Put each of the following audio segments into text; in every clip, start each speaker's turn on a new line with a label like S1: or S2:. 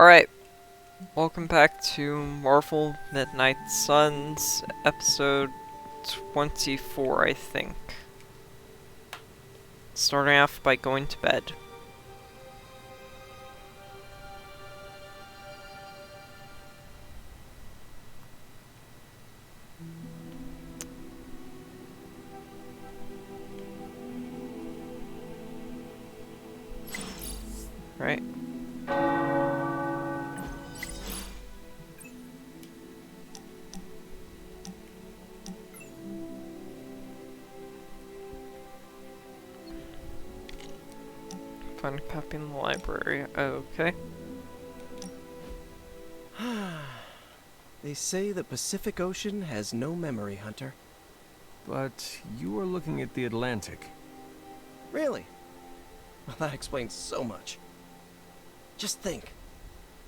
S1: Alright, welcome back to Marvel Midnight Suns, episode 24, I think. Starting off by going to bed. Right. Find a copy in the library. Okay.
S2: They say the Pacific Ocean has no memory, Hunter.
S3: But you are looking at the Atlantic.
S2: Really? Well, that explains so much. Just think.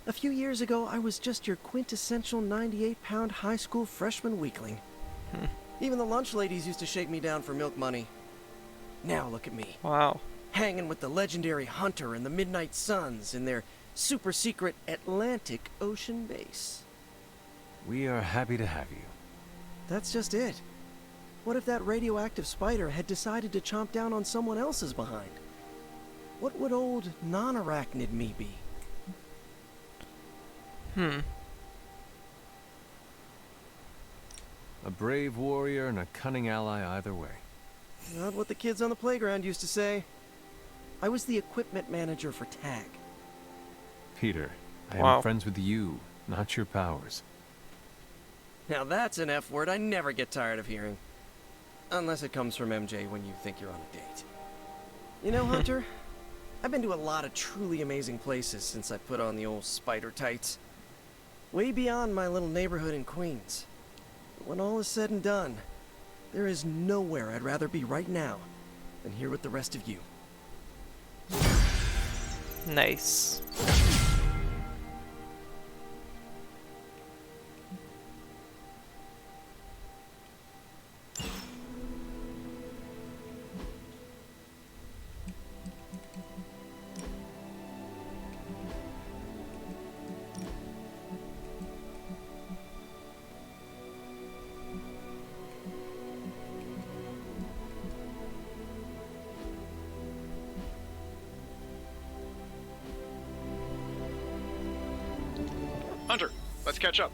S2: A few years ago, I was just your quintessential 98-pound high school freshman weakling. Even the lunch ladies used to shake me down for milk money. Now look at me.
S1: Wow.
S2: Hanging with the legendary Hunter and the Midnight Suns in their super-secret Atlantic Ocean base.
S3: We are happy to have you.
S2: That's just it. What if that radioactive spider had decided to chomp down on someone else's behind? What would old non-arachnid me be?
S3: A brave warrior and a cunning ally either way.
S2: Not what the kids on the playground used to say. I was the equipment manager for TAG.
S3: Peter, I
S1: Wow.
S3: am friends with you, not your powers.
S2: Now that's an F word I never get tired of hearing. Unless it comes from MJ when you think you're on a date. You know, Hunter, I've been to a lot of truly amazing places since I put on the old spider tights. Way beyond my little neighborhood in Queens. But when all is said and done, there is nowhere I'd rather be right now than here with the rest of you.
S1: Nice.
S4: Hunter, let's catch up.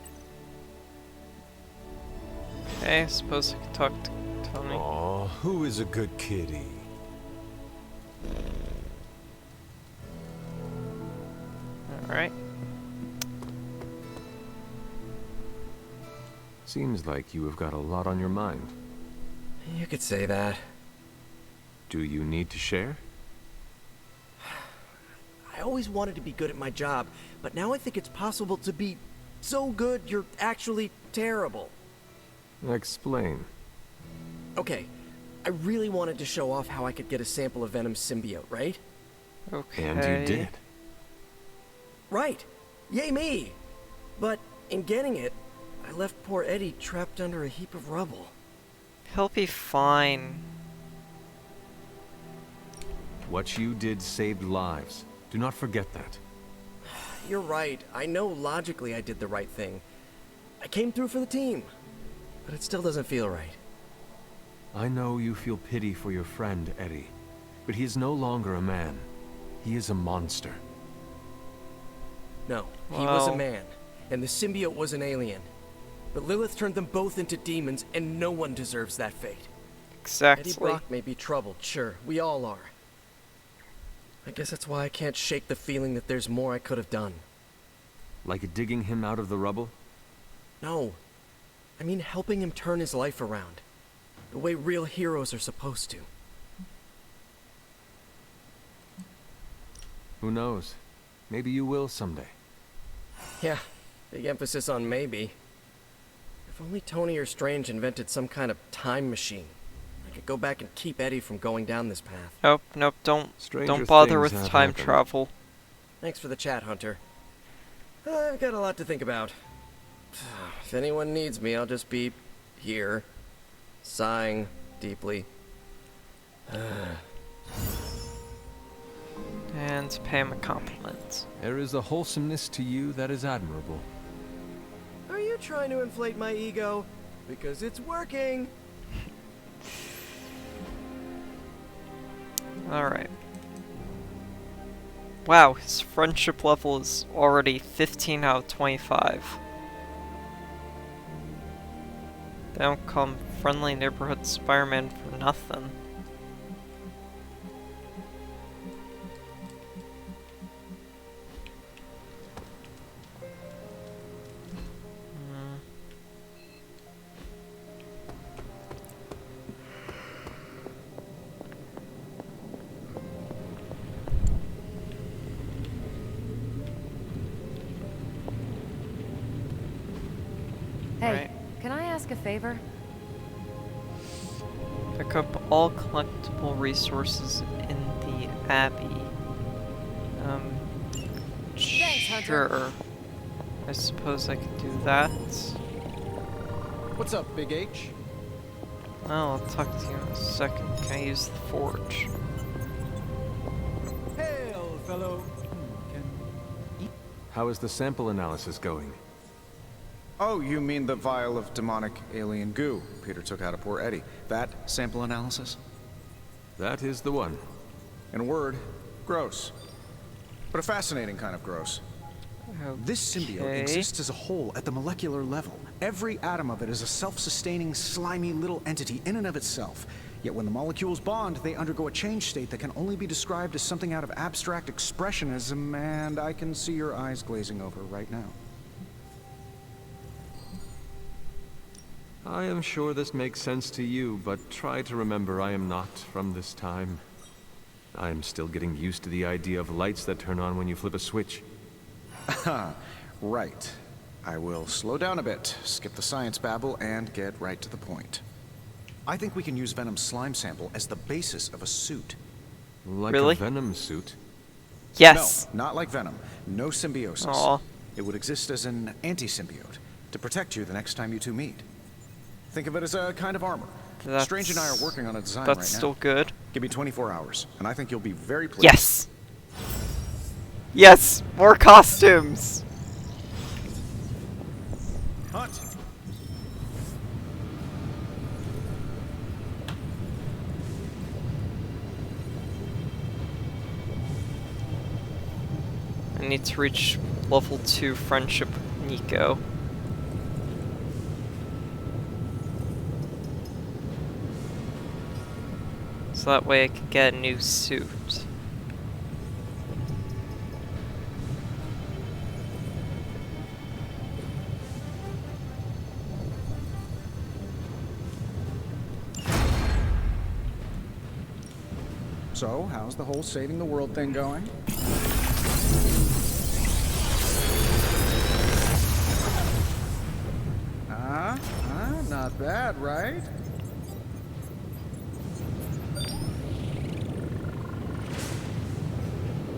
S1: Okay, I suppose I could talk to Tony.
S5: Aw, who is a good kitty?
S1: Alright.
S3: Seems like you have got a lot on your mind.
S2: You could say that.
S3: Do you need to share?
S2: I always wanted to be good at my job, but now I think it's possible to be so good you're actually terrible.
S3: Explain.
S2: Okay, I really wanted to show off how I could get a sample of Venom's symbiote, right?
S1: Okay.
S3: And you did.
S2: Right! Yay me! But in getting it, I left poor Eddie trapped under a heap of rubble.
S1: He'll be fine.
S3: What you did saved lives. Do not forget that.
S2: You're right, I know logically I did the right thing. I came through for the team, but it still doesn't feel right.
S3: I know you feel pity for your friend, Eddie, but he is no longer a man. He is a monster.
S2: No, he was a
S1: Well-
S2: man, and the symbiote was an alien. But Lilith turned them both into demons, and no one deserves that fate. Eddie
S1: Exactly.
S2: Brock may be troubled, sure, we all are. I guess that's why I can't shake the feeling that there's more I could have done.
S3: Like digging him out of the rubble?
S2: No, I mean helping him turn his life around. The way real heroes are supposed to.
S3: Who knows? Maybe you will someday.
S2: Yeah, big emphasis on maybe. If only Tony or Strange invented some kind of time machine. I could go back and keep Eddie from going down this path.
S1: Nope, don't
S3: Stranger
S1: bother
S3: things
S1: with
S3: have
S1: time
S3: happened.
S1: travel.
S2: Thanks for the chat, Hunter. I've got a lot to think about. If anyone needs me, I'll just be here, sighing deeply.
S1: And pay him a compliment.
S3: There is a wholesomeness to you that is admirable.
S2: Are you trying to inflate my ego? Because it's working.
S1: Alright. Wow, his friendship level is already 15 out of 25. They don't call him Friendly Neighborhood Spider-Man for nothing.
S6: Hey,
S1: Right.
S6: can I ask a favor?
S1: Pick up all collectible resources in the Abbey.
S6: Hunter.
S1: Sure. I suppose I could do that.
S7: What's up, Big H?
S1: Well, I'll talk to you in a second. Can I use the forge?
S7: Hail, fellow.
S3: How is the sample analysis going?
S8: Oh, you mean the vial of demonic alien goo Peter took out of poor Eddie? That sample analysis?
S3: That is the one.
S8: In a word, gross. But a fascinating kind of gross. This symbiote
S1: Okay.
S8: exists as a whole at the molecular level. Every atom of it is a self-sustaining, slimy little entity in and of itself. Yet when the molecules bond, they undergo a change state that can only be described as something out of abstract expressionism, and I can see your eyes glazing over right now.
S3: I am sure this makes sense to you, but try to remember I am not from this time. I am still getting used to the idea of lights that turn on when you flip a switch.
S8: Right. I will slow down a bit, skip the science babble, and get right to the point. I think we can use Venom's slime sample as the basis of a suit.
S3: Like
S1: Really?
S3: a Venom suit.
S1: Yes!
S8: No, not like Venom. No symbiosis.
S1: Aw.
S8: It would exist as an anti-symbiote, to protect you the next time you two meet. Think of it as a kind of armor.
S1: That's-
S8: Strange and I are working on a design
S1: That's
S8: right
S1: still
S8: now.
S1: good.
S8: Give me 24 hours, and I think you'll be very pleased.
S1: Yes! Yes! More costumes!
S8: Hunt!
S1: I need to reach level 2 friendship with Nico. So that way I could get a new suit.
S7: So, how's the whole saving the world thing going? Not bad, right?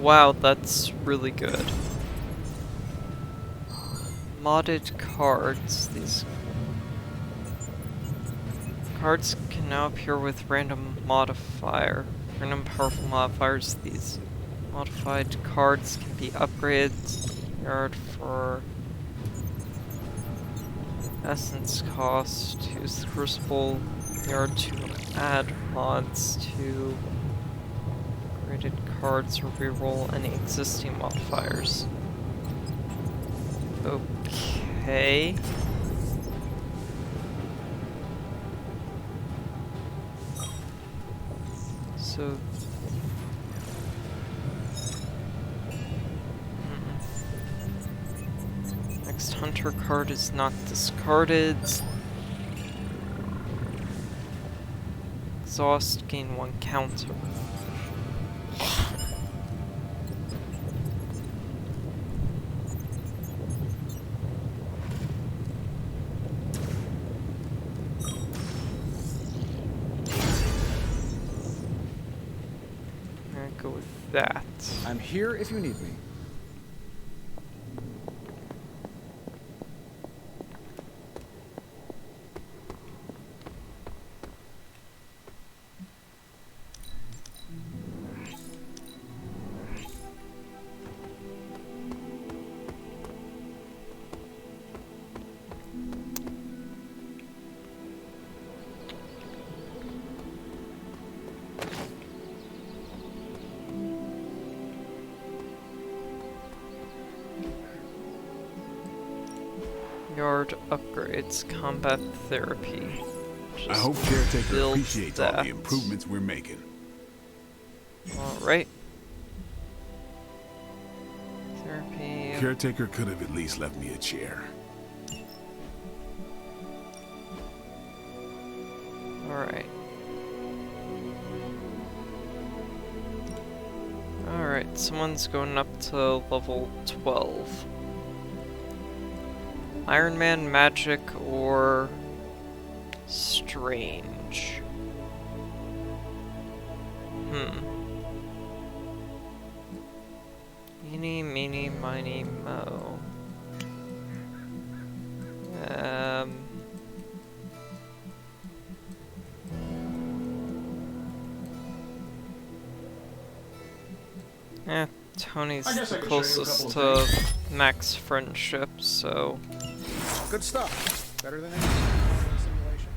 S1: Wow, that's really good. Modded cards. These cards can now appear with random random powerful modifiers. These modified cards can be upgraded yard for essence cost. Use the crucible yard to add mods to upgraded cards or reroll any existing modifiers. Okay. So next hunter card is not discarded. Exhaust, gain 1 counter. I'm gonna go with that.
S7: I'm here if you need me.
S1: Yard upgrades, combat therapy.
S9: I
S1: Just
S9: hope Caretaker
S1: build
S9: appreciates all
S1: that.
S9: the improvements we're making.
S1: Alright. Therapy.
S9: Caretaker could have at least left me a chair.
S1: Alright. Alright, someone's going up to level 12. Iron Man, magic, or strange? Eeny, meeny, miny, mo. Tony's the closest to max friendship, so...
S8: Good stuff. Better than any simulation.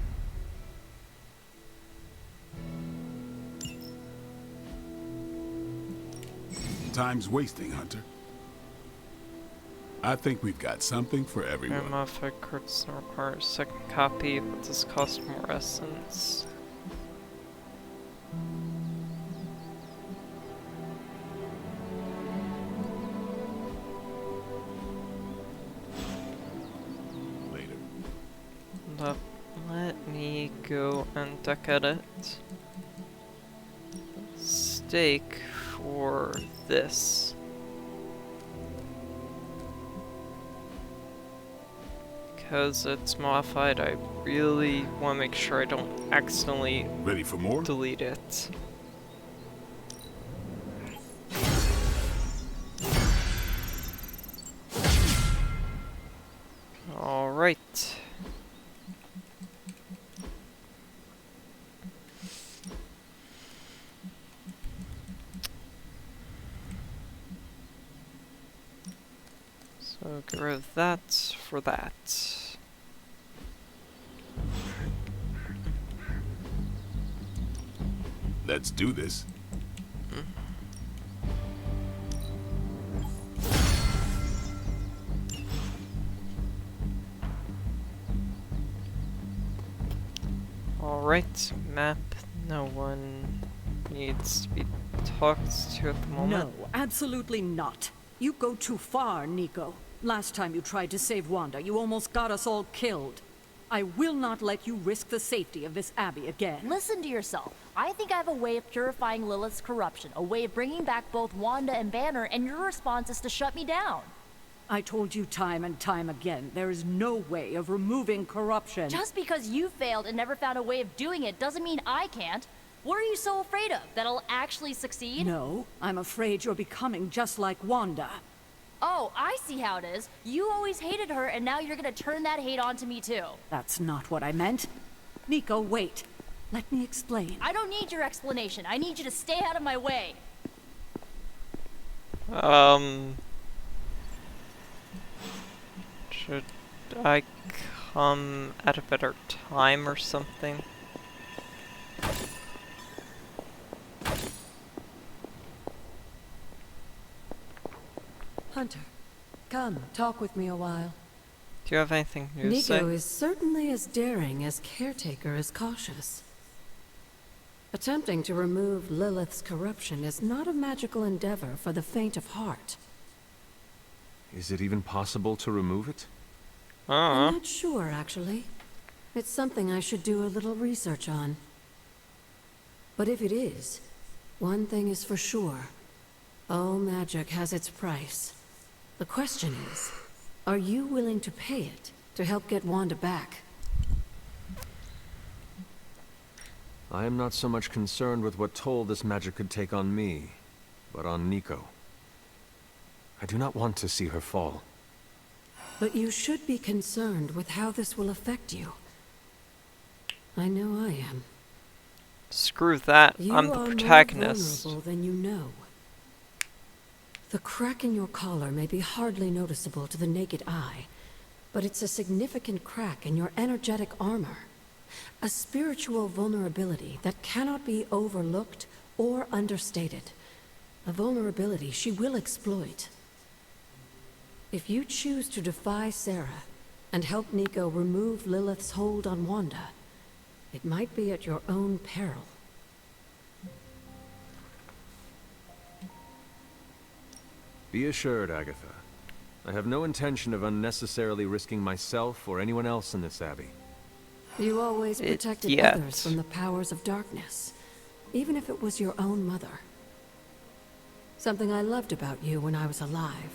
S9: Time's wasting, Hunter. I think we've got something for everyone.
S1: Modified cards don't require a second copy, but does cost more essence.
S9: Later.
S1: Let me go and deck edit. Stake for this. Because it's modified, I really want to make sure I don't accidentally
S9: Ready for more?
S1: delete it. Alright. So get rid of that for that.
S9: Let's do this.
S1: Alright, map. No one needs to be talked to at the moment.
S10: No, absolutely not. You go too far, Nico. Last time you tried to save Wanda, you almost got us all killed. I will not let you risk the safety of this Abbey again.
S6: Listen to yourself. I think I have a way of purifying Lilith's corruption, a way of bringing back both Wanda and Banner, and your response is to shut me down.
S10: I told you time and time again, there is no way of removing corruption.
S6: Just because you failed and never found a way of doing it doesn't mean I can't. What are you so afraid of? That I'll actually succeed?
S10: No, I'm afraid you're becoming just like Wanda.
S6: Oh, I see how it is. You always hated her, and now you're gonna turn that hate onto me too.
S10: That's not what I meant. Nico, wait. Let me explain.
S6: I don't need your explanation. I need you to stay out of my way.
S1: Should I come at a better time or something?
S11: Hunter, come, talk with me a while.
S1: Do you have anything new to say?
S11: Nico is certainly as daring as Caretaker is cautious. Attempting to remove Lilith's corruption is not a magical endeavor for the faint of heart.
S3: Is it even possible to remove it?
S11: I'm not sure, actually. It's something I should do a little research on. But if it is, one thing is for sure. All magic has its price. The question is, are you willing to pay it to help get Wanda back?
S3: I am not so much concerned with what toll this magic could take on me, but on Nico. I do not want to see her fall.
S11: But you should be concerned with how this will affect you. I know I am.
S1: Screw that, I'm the protagonist.
S11: You are more vulnerable than you know. The crack in your collar may be hardly noticeable to the naked eye, but it's a significant crack in your energetic armor. A spiritual vulnerability that cannot be overlooked or understated. A vulnerability she will exploit. If you choose to defy Sarah, and help Nico remove Lilith's hold on Wanda, it might be at your own peril.
S3: Be assured, Agatha. I have no intention of unnecessarily risking myself or anyone else in this abbey.
S11: You always protected others from the powers of darkness, even if it was your own mother. Something I loved about you when I was alive,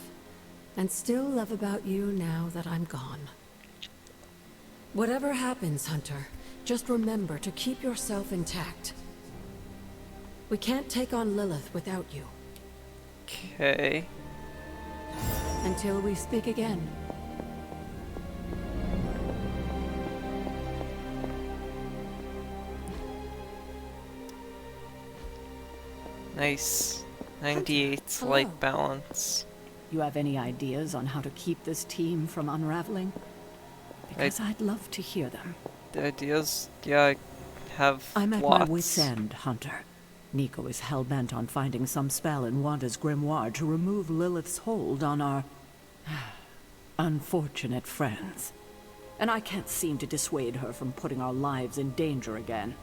S11: and still love about you now that I'm gone. Whatever happens, Hunter, just remember to keep yourself intact. We can't take on Lilith without you.
S1: Okay.
S11: Until we speak again.
S1: Nice. 98 light balance.
S10: You have any ideas on how to keep this team from unraveling? Because I'd love to hear them.
S1: The ideas, yeah, I have
S10: I'm at
S1: lots.
S10: my wit's end, Hunter. Nico is hell-bent on finding some spell in Wanda's grimoire to remove Lilith's hold on our unfortunate friends. And I can't seem to dissuade her from putting our lives in danger again.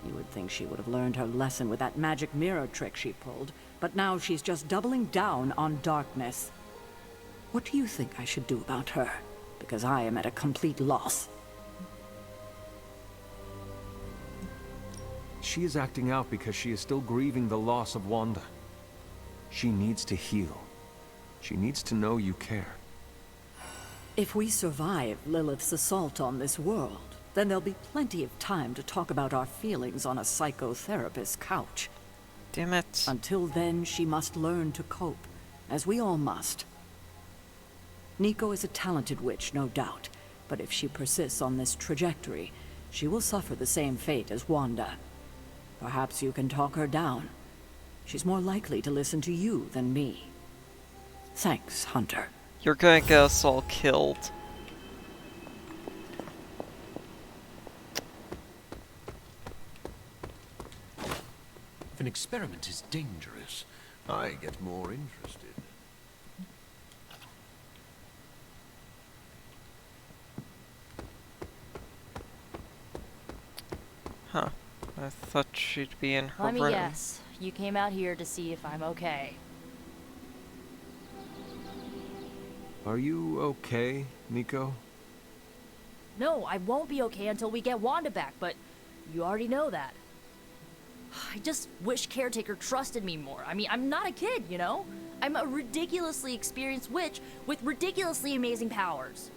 S10: You would think she would have learned her lesson with that magic mirror trick she pulled, but now she's just doubling down on darkness. What do you think I should do about her? Because I am at a complete loss.
S3: She is acting out because she is still grieving the loss of Wanda. She needs to heal. She needs to know you care.
S10: If we survive Lilith's assault on this world, then there'll be plenty of time to talk about our feelings on a psychotherapist's couch.
S1: Damn it.
S10: Until then, she must learn to cope, as we all must. Nico is a talented witch, no doubt, but if she persists on this trajectory, she will suffer the same fate as Wanda. Perhaps you can talk her down. She's more likely to listen to you than me. Thanks, Hunter.
S1: You're gonna get us all killed.
S5: If an experiment is dangerous, I get more interested.
S1: Huh. I thought she'd be in her
S6: Let me
S1: room.
S6: guess. You came out here to see if I'm okay.
S3: Are you okay, Nico?
S6: No, I won't be okay until we get Wanda back, but you already know that. I just wish Caretaker trusted me more. I mean, I'm not a kid, you know? I'm a ridiculously experienced witch with ridiculously amazing powers.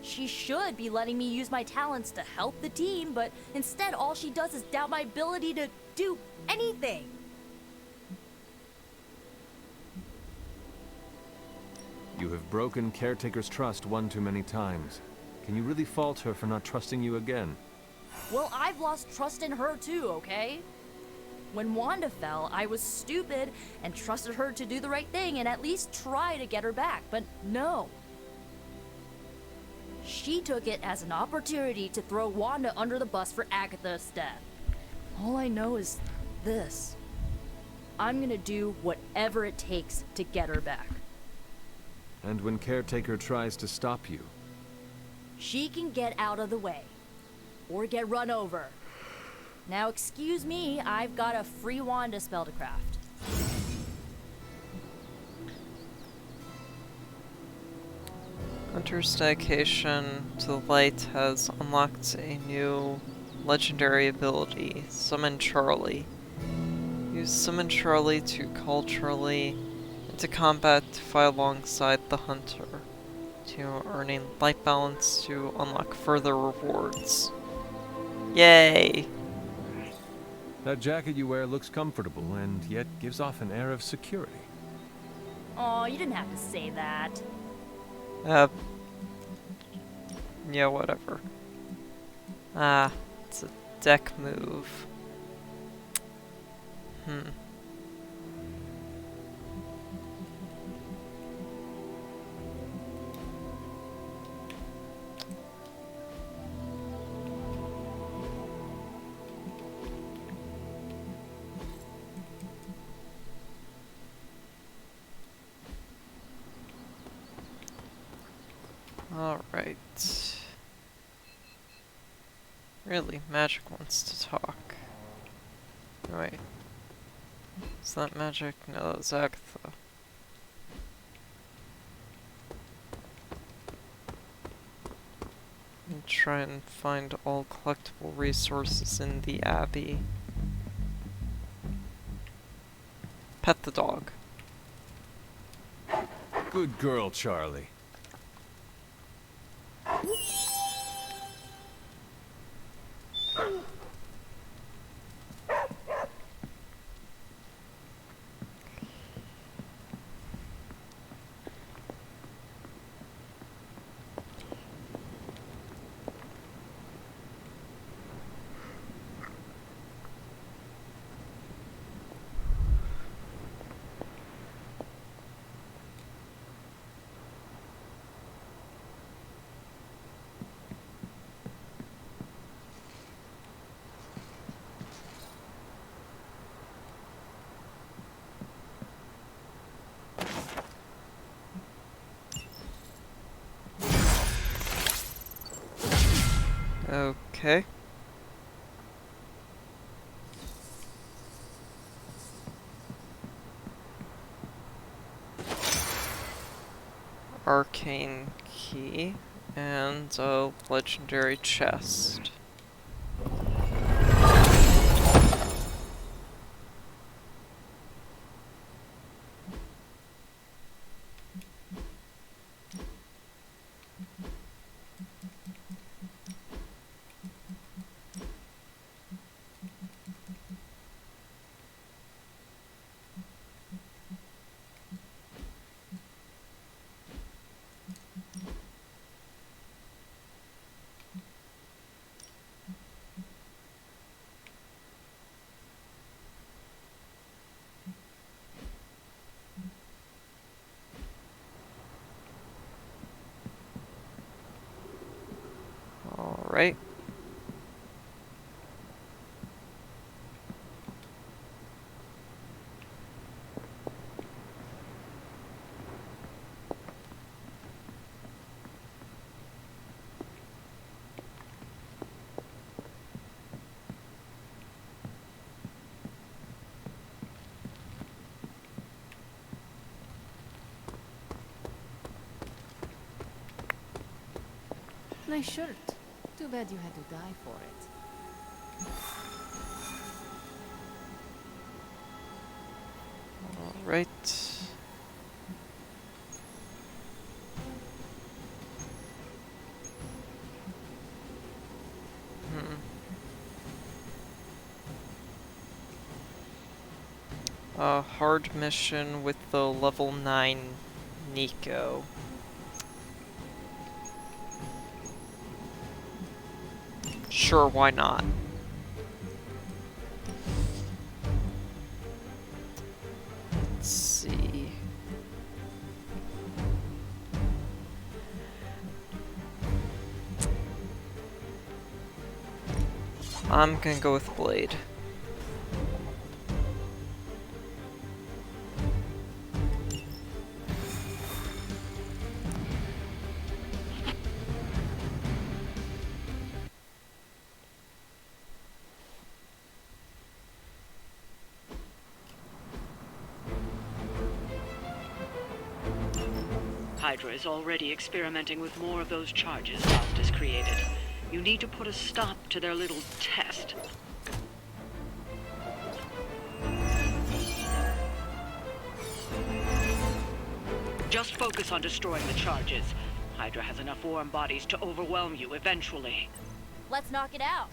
S6: She should be letting me use my talents to help the team, but instead all she does is doubt my ability to do anything.
S3: You have broken Caretaker's trust one too many times. Can you really fault her for not trusting you again?
S6: Well, I've lost trust in her too, okay? When Wanda fell, I was stupid and trusted her to do the right thing and at least try to get her back, but no. She took it as an opportunity to throw Wanda under the bus for Agatha's death. All I know is this. I'm gonna do whatever it takes to get her back.
S3: And when Caretaker tries to stop you?
S6: She can get out of the way. Or get run over. Now excuse me, I've got a free Wanda spell to craft.
S1: Hunter's dedication to the light has unlocked a new legendary ability, Summon Charlie. Use Summon Charlie to call Charlie into combat to fight alongside the Hunter, to earning light balance to unlock further rewards. Yay!
S3: That jacket you wear looks comfortable and yet gives off an air of security.
S6: Aw, you didn't have to say that.
S1: Yeah, whatever. Ah, it's a deck move. Alright. Really, Magic wants to talk. Wait. Is that Magic? No, that's Agatha. And try and find all collectible resources in the Abbey. Pet the dog.
S3: Good girl, Charlie.
S1: Okay. Arcane key and a legendary chest. Alright.
S11: Nice shirt. Too bad you had to die for it.
S1: Alright. A hard mission with the level 9 Nico. Sure, why not? Let's see. I'm gonna go with Blade.
S12: Hydra is already experimenting with more of those charges Faust has created. You need to put a stop to their little test. Just focus on destroying the charges. Hydra has enough warm bodies to overwhelm you eventually.
S6: Let's knock it out.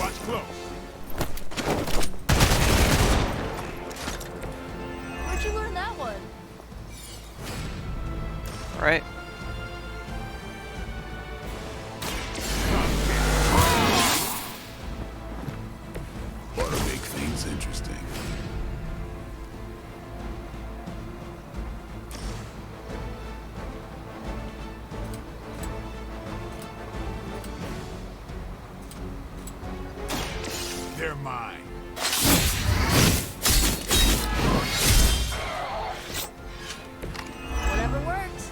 S9: Watch close.
S6: Where'd you learn that one?
S1: Alright.
S9: Ought to make things interesting. They're mine.
S6: Whatever works.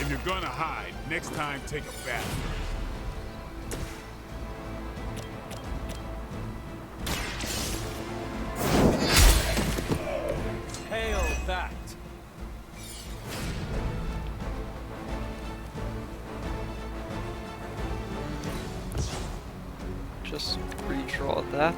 S9: If you're gonna hide, next time take a bath.
S3: Hail that!
S1: Just redraw that.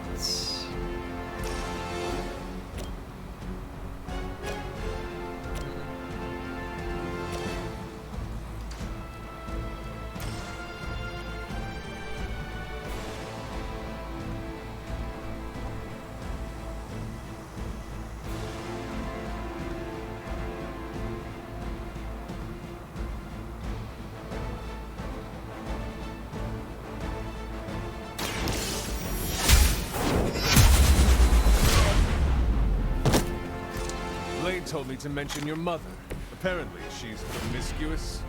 S3: Blade told me to mention your mother. Apparently, she's promiscuous.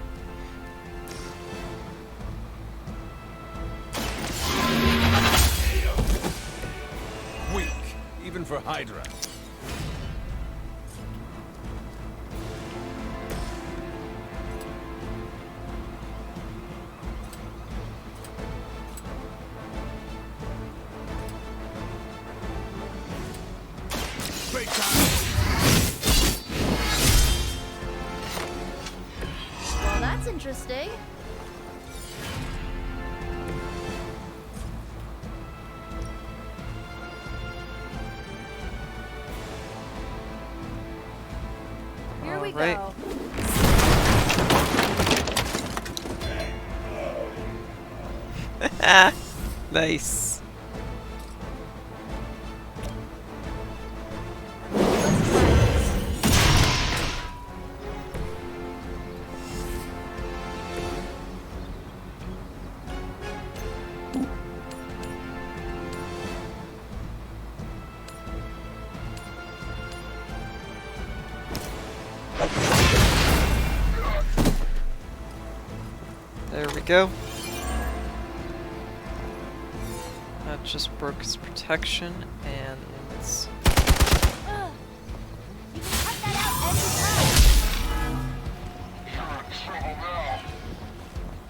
S3: Weak, even for Hydra.
S9: Break time.
S6: Well, that's interesting. Here we
S1: Alright.
S6: go.
S1: Nice. There we go. That just broke his protection, and it's...
S6: Ugh. You can cut that out anytime.
S13: You're in trouble now.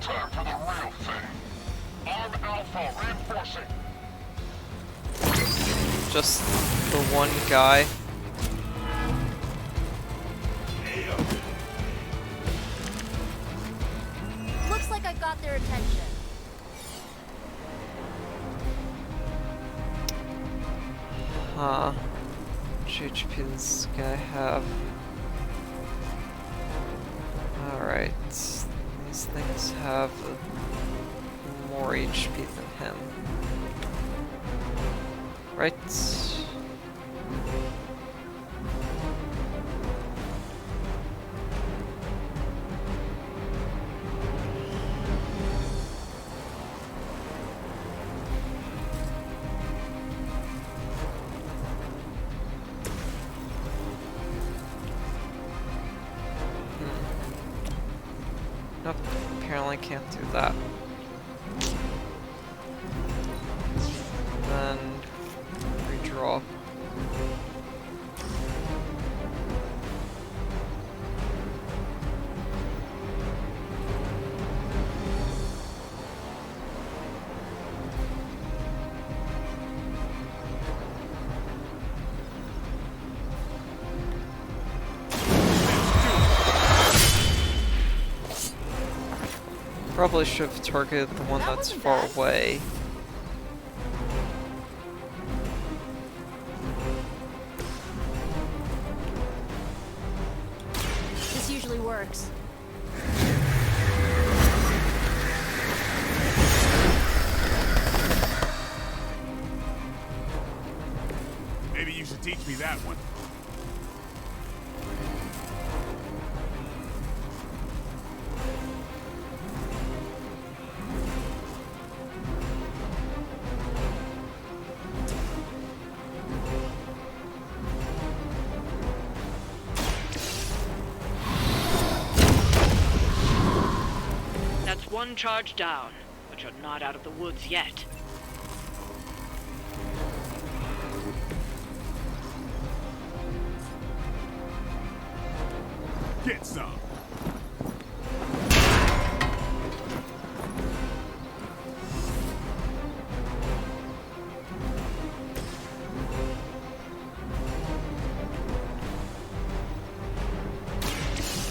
S13: Time for the real thing. I'm Alpha reinforcing.
S1: just the one guy.
S6: Looks like I got their attention.
S1: Huh. How much HP does this guy have? Alright. These things have more HP than him. Right. Nope, apparently can't do that. Then redraw. Probably should have targeted the one that's far away.
S6: This usually works.
S9: Maybe you should teach me that one.
S12: That's one charge down, but you're not out of the woods yet.
S9: Get some.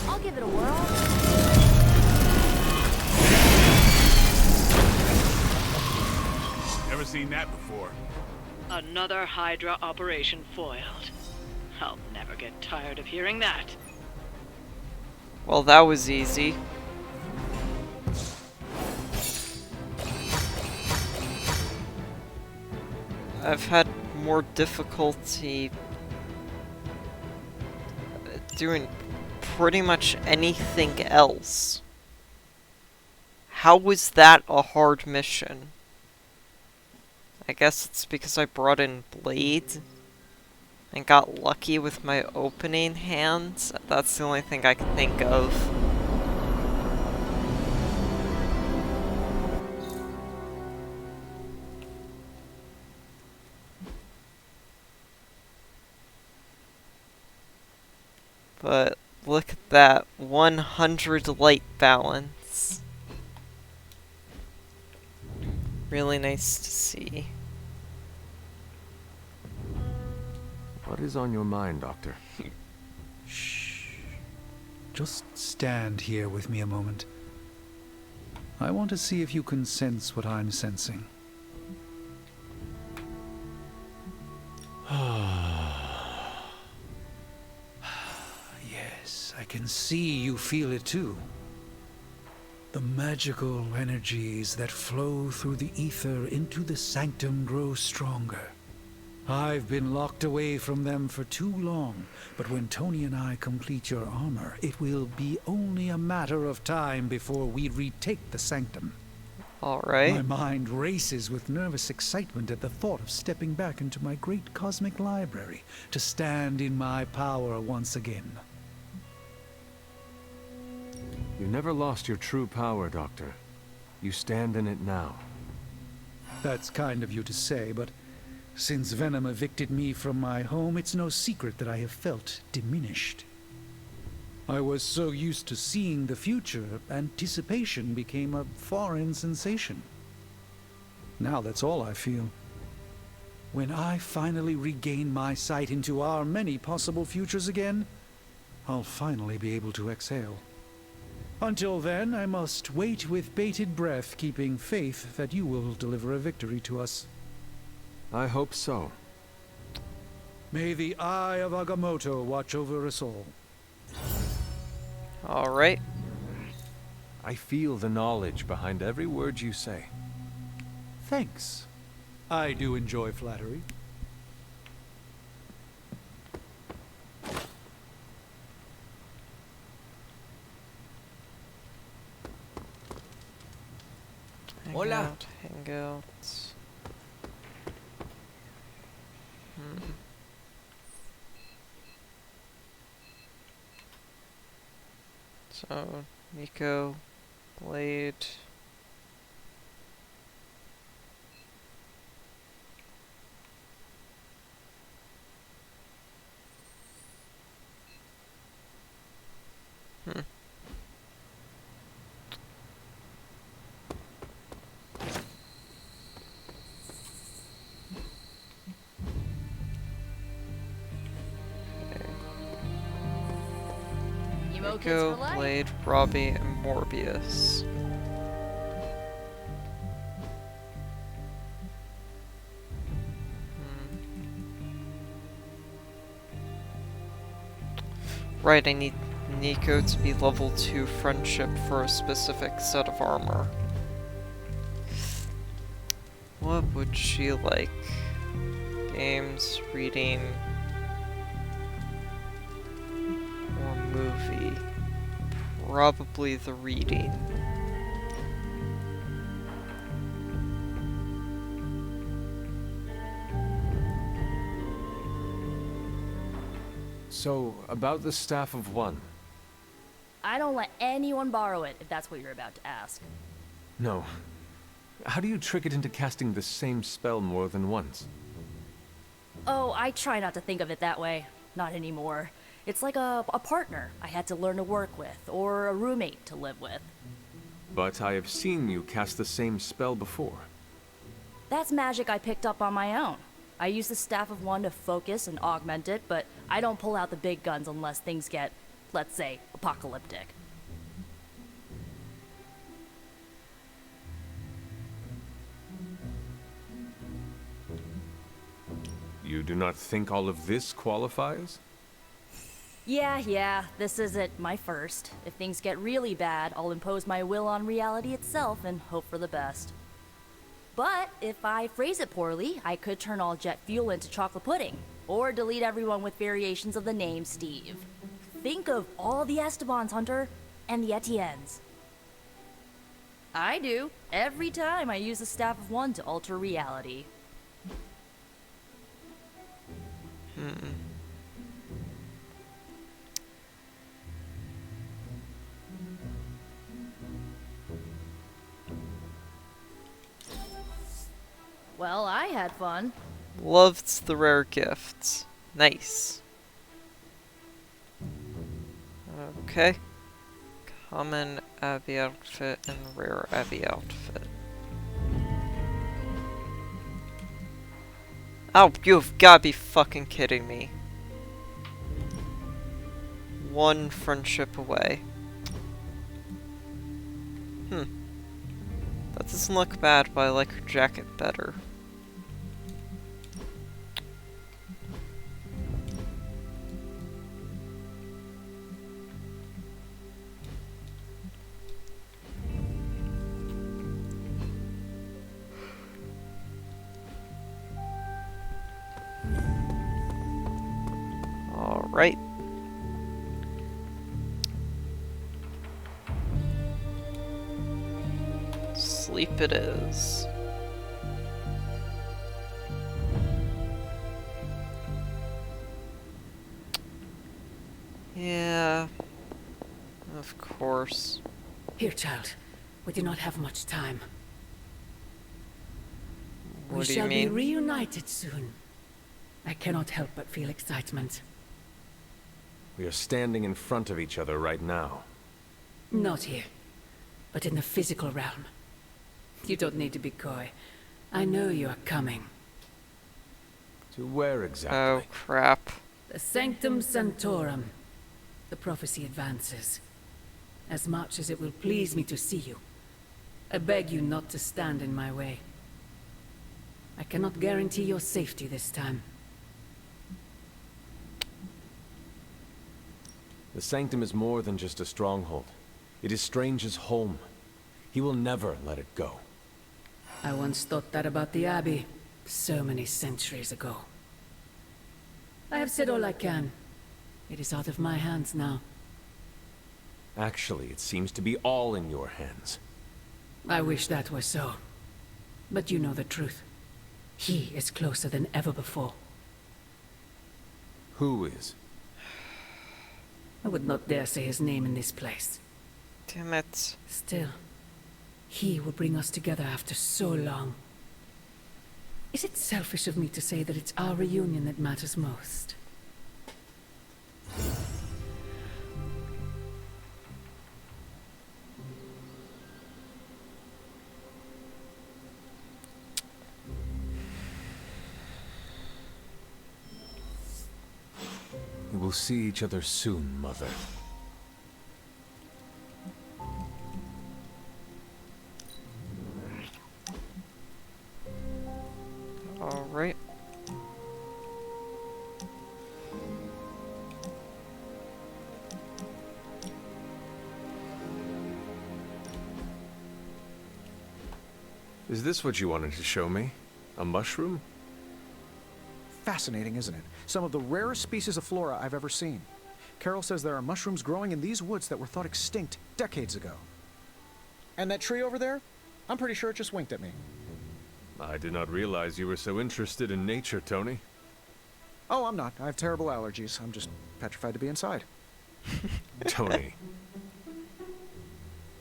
S6: I'll give it a whirl.
S9: Never seen that before.
S12: Another Hydra operation foiled. I'll never get tired of hearing that.
S1: Well, that was easy. I've had more difficulty doing pretty much anything else. How was that a hard mission? I guess it's because I brought in Blade and got lucky with my opening hand. That's the only thing I can think of. But look at that, 100 light balance. Really nice to see.
S3: What is on your mind, Doctor?
S8: Shh. Just stand here with me a moment. I want to see if you can sense what I'm sensing. Yes, I can see you feel it too. The magical energies that flow through the ether into the sanctum grow stronger. I've been locked away from them for too long, but when Tony and I complete your armor, it will be only a matter of time before we retake the sanctum.
S1: Alright.
S8: My mind races with nervous excitement at the thought of stepping back into my great cosmic library to stand in my power once again.
S3: You never lost your true power, Doctor. You stand in it now.
S8: That's kind of you to say, but since Venom evicted me from my home, it's no secret that I have felt diminished. I was so used to seeing the future, anticipation became a foreign sensation. Now that's all I feel. When I finally regain my sight into our many possible futures again, I'll finally be able to exhale. Until then, I must wait with bated breath, keeping faith that you will deliver a victory to us.
S3: I hope so.
S8: May the Eye of Agamotto watch over us all.
S1: Alright.
S3: I feel the knowledge behind every word you say.
S8: Thanks. I do enjoy flattery.
S1: Hang out. So, Nico, Blade. Nico, Blade, Robbie, and Morbius. Right, I need Nico to be level 2 friendship for a specific set of armor. What would she like? Games, reading, or movie? Probably the reading.
S3: So, about the Staff of One.
S6: I don't let anyone borrow it, if that's what you're about to ask.
S3: No. How do you trick it into casting the same spell more than once?
S6: Oh, I try not to think of it that way. Not anymore. It's like a partner I had to learn to work with, or a roommate to live with.
S3: But I have seen you cast the same spell before.
S6: That's magic I picked up on my own. I use the Staff of One to focus and augment it, but I don't pull out the big guns unless things get, let's say, apocalyptic.
S3: You do not think all of this qualifies?
S6: Yeah, this isn't my first. If things get really bad, I'll impose my will on reality itself and hope for the best. But if I phrase it poorly, I could turn all jet fuel into chocolate pudding, or delete everyone with variations of the name Steve. Think of all the Estebans, Hunter, and the Etiennes. I do, every time I use the Staff of One to alter reality. Well, I had fun.
S1: Loved the rare gifts. Nice. Okay. Common Abby outfit and rare Abby outfit. Oh, you've gotta be fucking kidding me. One friendship away. That doesn't look bad, but I like her jacket better. Alright. Sleep it is. Yeah, of course.
S11: Here, child. We do not have much time.
S1: What do you
S11: We shall be
S1: mean?
S11: reunited soon. I cannot help but feel excitement.
S3: We are standing in front of each other right now.
S11: Not here, but in the physical realm. You don't need to be coy. I know you are coming.
S3: To where exactly?
S1: Oh, crap.
S11: The Sanctum Sanctorum. The prophecy advances. As much as it will please me to see you, I beg you not to stand in my way. I cannot guarantee your safety this time.
S3: The Sanctum is more than just a stronghold. It is Strange's home. He will never let it go.
S11: I once thought that about the Abbey, so many centuries ago. I have said all I can. It is out of my hands now.
S3: Actually, it seems to be all in your hands.
S11: I wish that were so. But you know the truth. He is closer than ever before.
S3: Who is?
S11: I would not dare say his name in this place.
S1: Damn it.
S11: Still, he will bring us together after so long. Is it selfish of me to say that it's our reunion that matters most?
S3: We will see each other soon, Mother.
S1: Alright.
S3: Is this what you wanted to show me? A mushroom?
S8: Fascinating, isn't it? Some of the rarest species of flora I've ever seen. Carol says there are mushrooms growing in these woods that were thought extinct decades ago. And that tree over there? I'm pretty sure it just winked at me.
S3: I did not realize you were so interested in nature, Tony.
S8: Oh, I'm not. I have terrible allergies. I'm just petrified to be inside.
S3: Tony.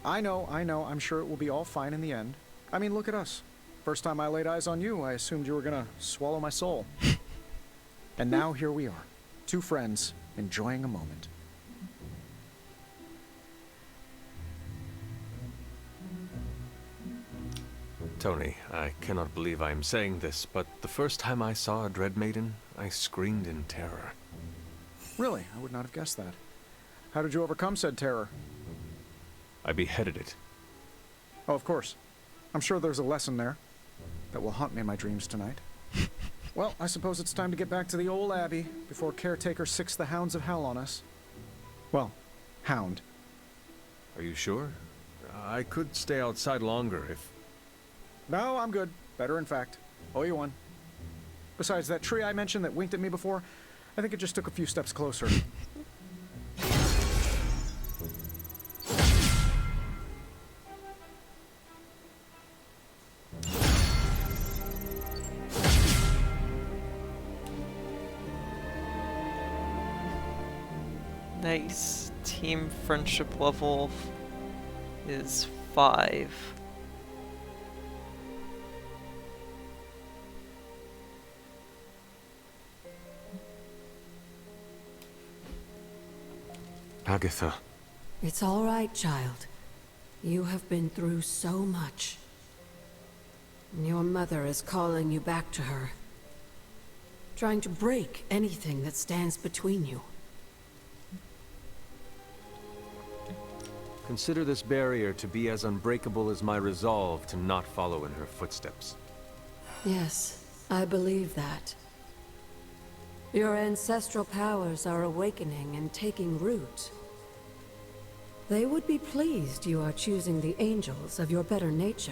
S8: I know. I'm sure it will be all fine in the end. I mean, look at us. First time I laid eyes on you, I assumed you were gonna swallow my soul. And now here we are. Two friends, enjoying a moment.
S3: Tony, I cannot believe I am saying this, but the first time I saw a Dread Maiden, I screamed in terror.
S8: Really? I would not have guessed that. How did you overcome said terror?
S3: I beheaded it.
S8: Oh, of course. I'm sure there's a lesson there that will haunt me in my dreams tonight. Well, I suppose it's time to get back to the old Abbey before Caretaker sicks the hounds of hell on us. Well, hound.
S3: Are you sure? I could stay outside longer if...
S8: No, I'm good. Better, in fact. Owe you one. Besides, that tree I mentioned that winked at me before, I think it just took a few steps closer.
S1: Nice. Team friendship level is 5.
S3: Agatha.
S11: It's all right, child. You have been through so much. Your mother is calling you back to her. Trying to break anything that stands between you.
S3: Consider this barrier to be as unbreakable as my resolve to not follow in her footsteps.
S11: Yes, I believe that. Your ancestral powers are awakening and taking root. They would be pleased you are choosing the angels of your better nature.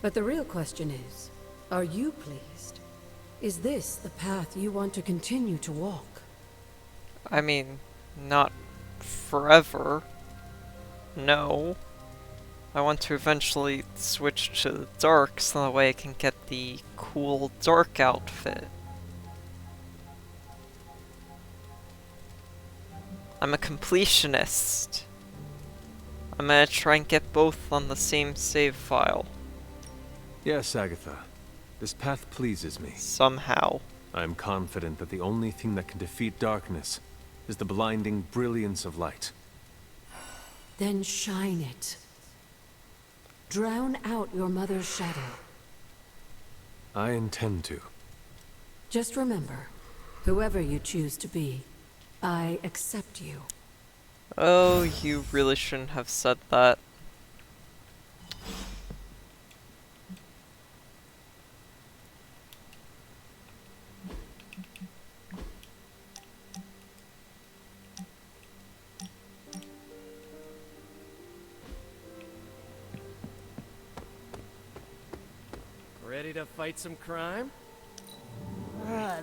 S11: But the real question is, are you pleased? Is this the path you want to continue to walk?
S1: I mean, not forever. No. I want to eventually switch to the dark so that way I can get the cool dark outfit. I'm a completionist. I'm gonna try and get both on the same save file.
S3: Yes, Agatha. This path pleases me.
S1: Somehow.
S3: I am confident that the only thing that can defeat darkness is the blinding brilliance of light.
S11: Then shine it. Drown out your mother's shadow.
S3: I intend to.
S11: Just remember, whoever you choose to be, I accept you.
S1: Oh, you really shouldn't have said that.
S2: Ready to fight some crime?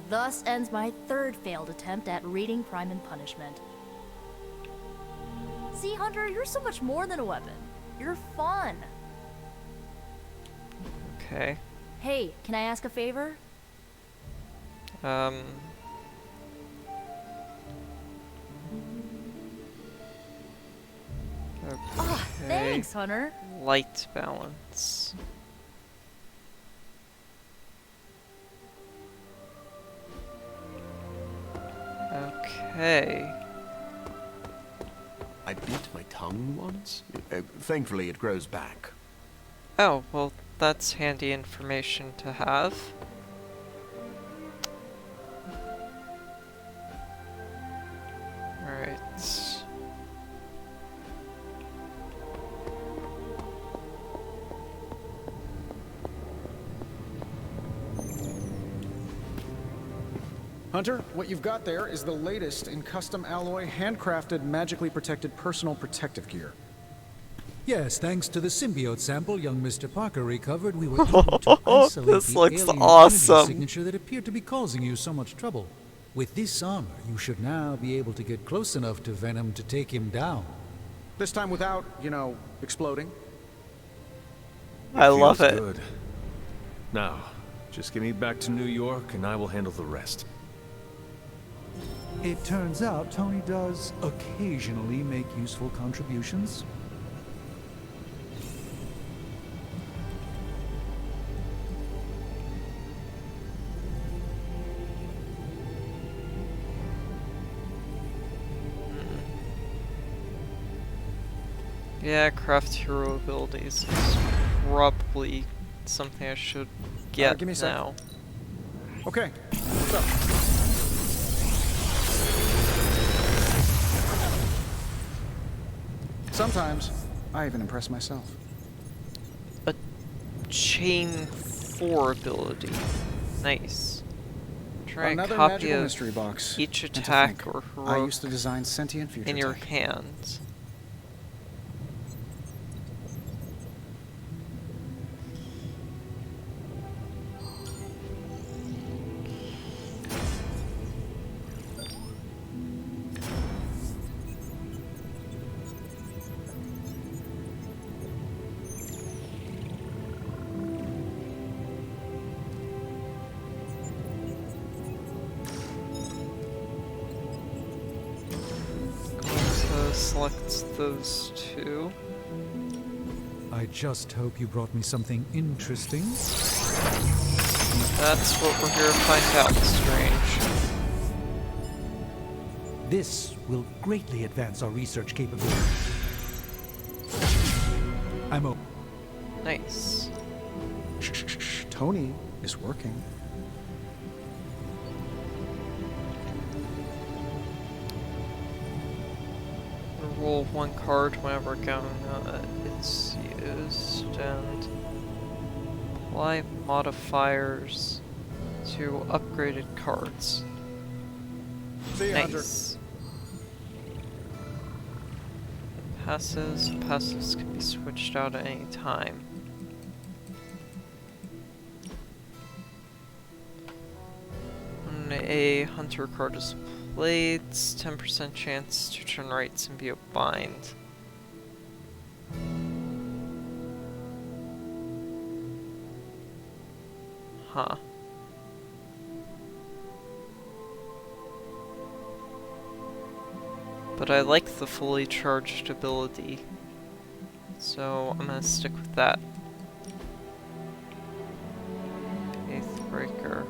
S6: Thus ends my 3rd failed attempt at reading Crime and Punishment. See, Hunter, you're so much more than a weapon. You're fun.
S1: Okay.
S6: Hey, can I ask a favor?
S1: Okay.
S6: Ah, thanks, Hunter.
S1: Light balance. Okay.
S5: I bit my tongue once. Thankfully, it grows back.
S1: Oh, well, that's handy information to have. Alright.
S8: Hunter, what you've got there is the latest in custom alloy, handcrafted, magically protected personal protective gear.
S14: Yes, thanks to the symbiote sample young Mr. Parker recovered, we were able to isolate
S1: This
S14: the
S1: looks
S14: alien
S1: awesome.
S14: identity signature that appeared to be causing you so much trouble. With this armor, you should now be able to get close enough to Venom to take him down.
S8: This time without, you know, exploding.
S1: I love
S3: Feels
S1: it.
S3: Good. Now, just get me back to New York and I will handle the rest.
S14: It turns out Tony does occasionally make useful contributions.
S1: Yeah, craft hero abilities is probably something I should get
S7: give me a sec.
S1: now.
S7: Okay, what's up? Sometimes, I even impress myself.
S1: A chain 4 ability. Nice. Try
S7: Another
S1: a copy
S7: magical
S1: of
S7: mystery box.
S1: each
S7: And to
S1: attack
S7: think,
S1: or
S7: I
S1: heroic
S7: used to design sentient future
S1: in your
S7: tech.
S1: hand. Select those two.
S14: I just hope you brought me something interesting.
S1: That's what we're here to find out, Strange.
S14: This will greatly advance our research capabilities. I'm open.
S1: Nice.
S7: Shh, Tony is working.
S1: Roll one card whenever gun is used and apply modifiers to upgraded cards.
S7: See you, Hunter.
S1: Nice. Passives can be switched out at any time. When a hunter card is played, 10% chance to generate symbiote bind. Huh. But I like the fully charged ability, so I'm gonna stick with that. Faithbreaker.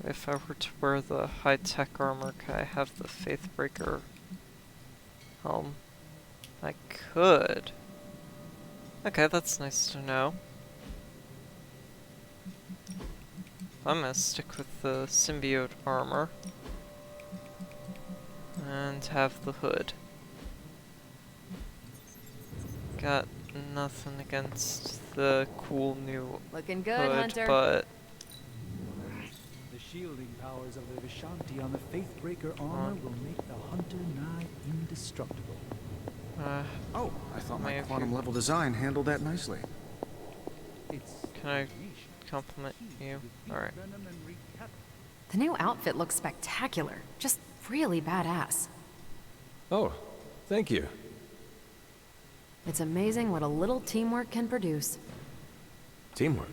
S1: If I were to wear the high-tech armor, can I have the Faithbreaker helm? I could. Okay, that's nice to know. I'm gonna stick with the symbiote armor. And have the hood. Got nothing against the cool new
S6: Looking good,
S1: hood,
S6: Hunter.
S1: but
S14: The shielding powers of the Vishanti on the Faithbreaker armor will make the hunter nigh indestructible.
S8: Oh, I thought my
S1: may have
S8: quantum
S1: you-
S8: level design handled that nicely.
S1: Can I compliment you? Alright.
S15: The new outfit looks spectacular. Just really badass.
S3: Oh, thank you.
S15: It's amazing what a little teamwork can produce.
S3: Teamwork?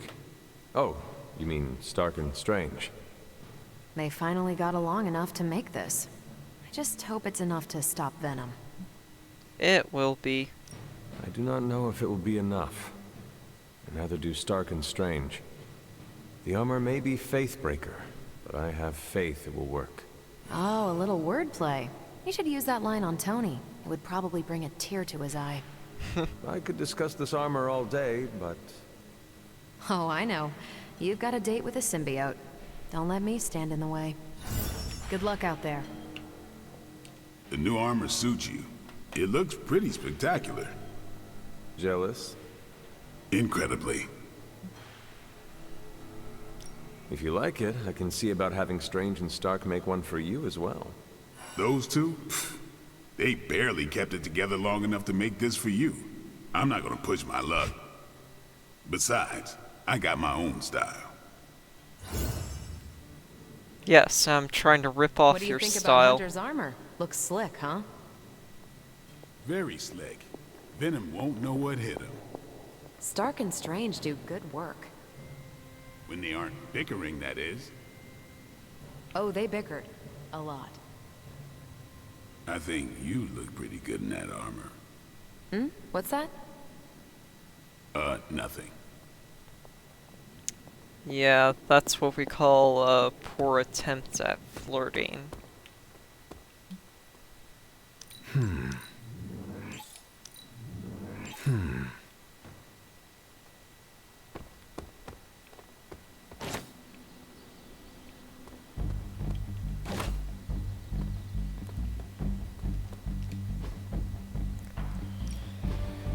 S3: Oh, you mean Stark and Strange?
S15: They finally got along enough to make this. I just hope it's enough to stop Venom.
S1: It will be.
S3: I do not know if it will be enough. And neither do Stark and Strange. The armor may be Faithbreaker, but I have faith it will work.
S15: Oh, a little wordplay. You should use that line on Tony. It would probably bring a tear to his eye.
S3: I could discuss this armor all day, but...
S15: Oh, I know. You've got a date with a symbiote. Don't let me stand in the way. Good luck out there.
S9: The new armor suits you. It looks pretty spectacular.
S3: Jealous?
S9: Incredibly.
S3: If you like it, I can see about having Strange and Stark make one for you as well.
S9: Those two? Pfft, they barely kept it together long enough to make this for you. I'm not gonna push my luck. Besides, I got my own style.
S1: Yes, I'm trying to rip off
S15: What do you
S1: your
S15: think
S1: style.
S15: about Hunter's armor? Looks slick, huh?
S9: Very slick. Venom won't know what hit him.
S15: Stark and Strange do good work.
S9: When they aren't bickering, that is.
S15: Oh, they bickered. A lot.
S9: I think you look pretty good in that armor.
S15: Hmm? What's that?
S9: Nothing.
S1: Yeah, that's what we call a poor attempt at flirting.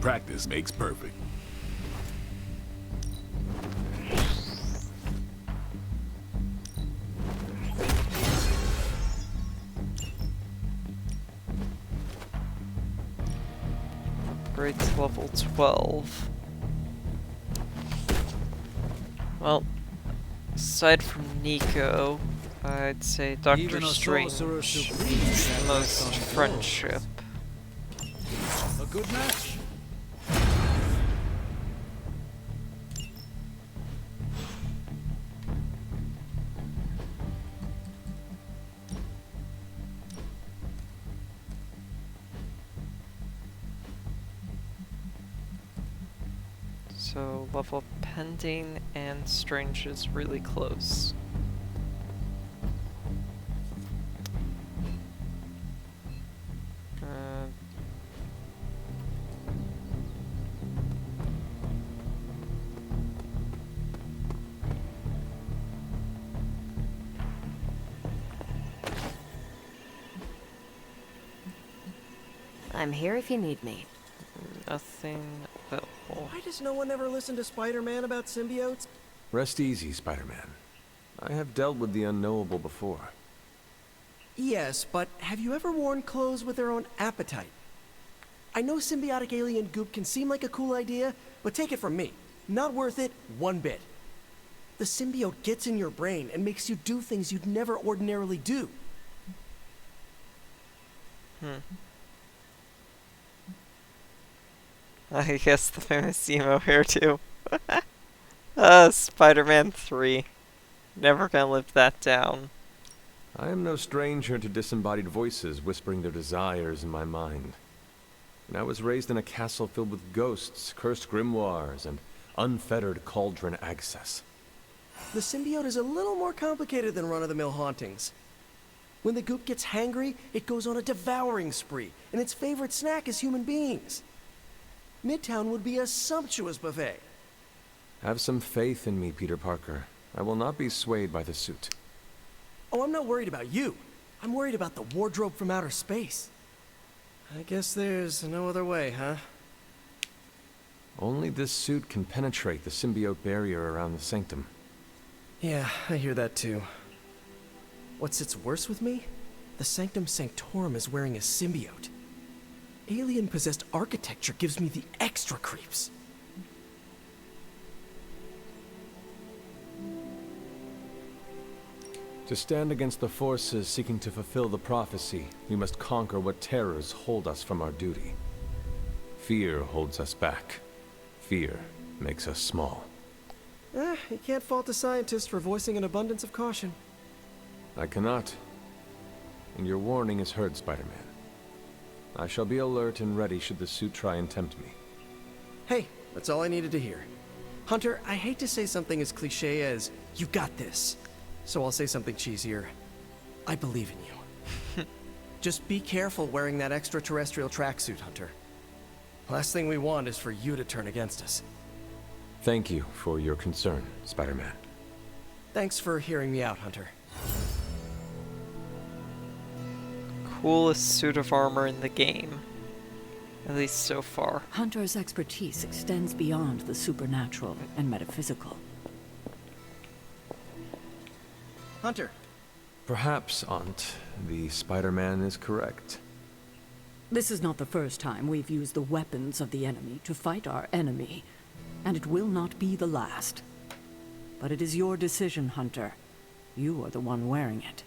S9: Practice makes perfect.
S1: Upgrade to level 12. Well, aside from Nico, I'd say Doctor
S14: Even a
S1: Strange
S14: sorcerer
S1: is
S14: supreme
S1: the
S14: can
S1: most
S14: rest on his
S1: friendship.
S14: A good match.
S1: So level pending and Strange is really close.
S15: I'm here if you need me.
S1: Nothing available.
S2: Why does no one ever listen to Spider-Man about symbiotes?
S3: Rest easy, Spider-Man. I have dealt with the unknowable before.
S2: Yes, but have you ever worn clothes with their own appetite? I know symbiotic alien goop can seem like a cool idea, but take it from me. Not worth it one bit. The symbiote gets in your brain and makes you do things you'd never ordinarily do.
S1: I guess the famous emo hairdo. Spider-Man 3. Never gonna live that down.
S3: I am no stranger to disembodied voices whispering their desires in my mind. And I was raised in a castle filled with ghosts, cursed grimoires, and unfettered cauldron access.
S2: The symbiote is a little more complicated than run-of-the-mill hauntings. When the goop gets hangry, it goes on a devouring spree, and its favorite snack is human beings. Midtown would be a sumptuous buffet.
S3: Have some faith in me, Peter Parker. I will not be swayed by the suit.
S2: Oh, I'm not worried about you. I'm worried about the wardrobe from outer space. I guess there's no other way, huh?
S3: Only this suit can penetrate the symbiote barrier around the sanctum.
S2: Yeah, I hear that too. What sits worse with me? The Sanctum Sanctorum is wearing a symbiote. Alien-possessed architecture gives me the extra creeps.
S3: To stand against the forces seeking to fulfill the prophecy, we must conquer what terrors hold us from our duty. Fear holds us back. Fear makes us small.
S2: You can't fault a scientist for voicing an abundance of caution.
S3: I cannot. And your warning is heard, Spider-Man. I shall be alert and ready should the suit try and tempt me.
S2: Hey, that's all I needed to hear. Hunter, I hate to say something as cliche as, "You got this." So I'll say something cheesier. I believe in you. Just be careful wearing that extraterrestrial tracksuit, Hunter. Last thing we want is for you to turn against us.
S3: Thank you for your concern, Spider-Man.
S2: Thanks for hearing me out, Hunter.
S1: Coolest suit of armor in the game. At least so far.
S10: Hunter's expertise extends beyond the supernatural and metaphysical.
S2: Hunter.
S3: Perhaps, Aunt, the Spider-Man is correct.
S10: This is not the first time we've used the weapons of the enemy to fight our enemy, and it will not be the last. But it is your decision, Hunter. You are the one wearing it.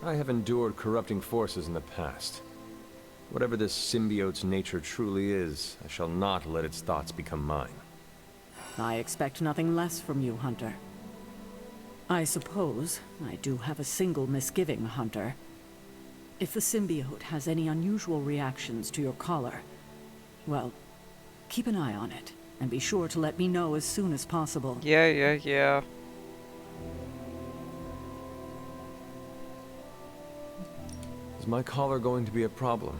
S3: I have endured corrupting forces in the past. Whatever this symbiote's nature truly is, I shall not let its thoughts become mine.
S10: I expect nothing less from you, Hunter. I suppose I do have a single misgiving, Hunter. If the symbiote has any unusual reactions to your collar, well, keep an eye on it, and be sure to let me know as soon as possible.
S1: Yeah.
S3: Is my collar going to be a problem?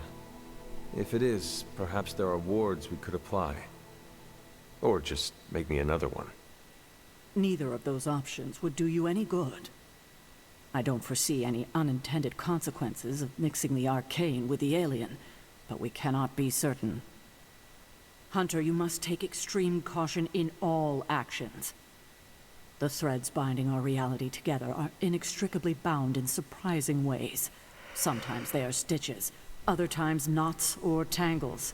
S3: If it is, perhaps there are wards we could apply. Or just make me another one.
S10: Neither of those options would do you any good. I don't foresee any unintended consequences of mixing the arcane with the alien, but we cannot be certain. Hunter, you must take extreme caution in all actions. The threads binding our reality together are inextricably bound in surprising ways. Sometimes they are stitches, other times knots or tangles.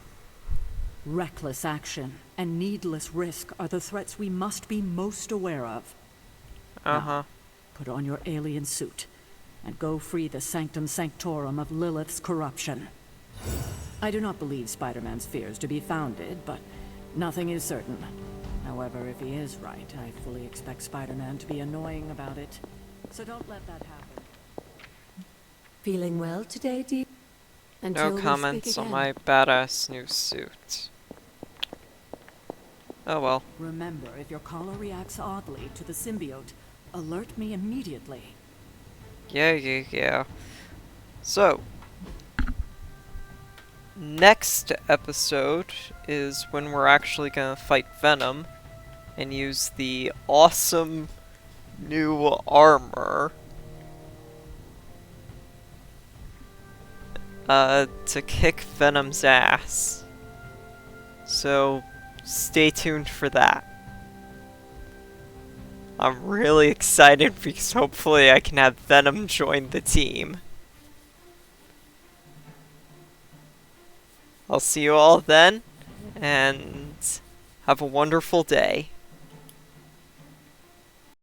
S10: Reckless action and needless risk are the threats we must be most aware of. Now, put on your alien suit and go free the Sanctum Sanctorum of Lilith's corruption. I do not believe Spider-Man's fears to be founded, but nothing is certain. However, if he is right, I fully expect Spider-Man to be annoying about it. So don't let that happen.
S11: Feeling well today, Dee?
S1: No comments on my badass new suit. Oh well.
S10: Remember, if your collar reacts oddly to the symbiote, alert me immediately.
S1: Yeah. So, next episode is when we're actually gonna fight Venom and use the awesome new armor to kick Venom's ass. So, stay tuned for that. I'm really excited because hopefully I can have Venom join the team. I'll see you all then, and have a wonderful day.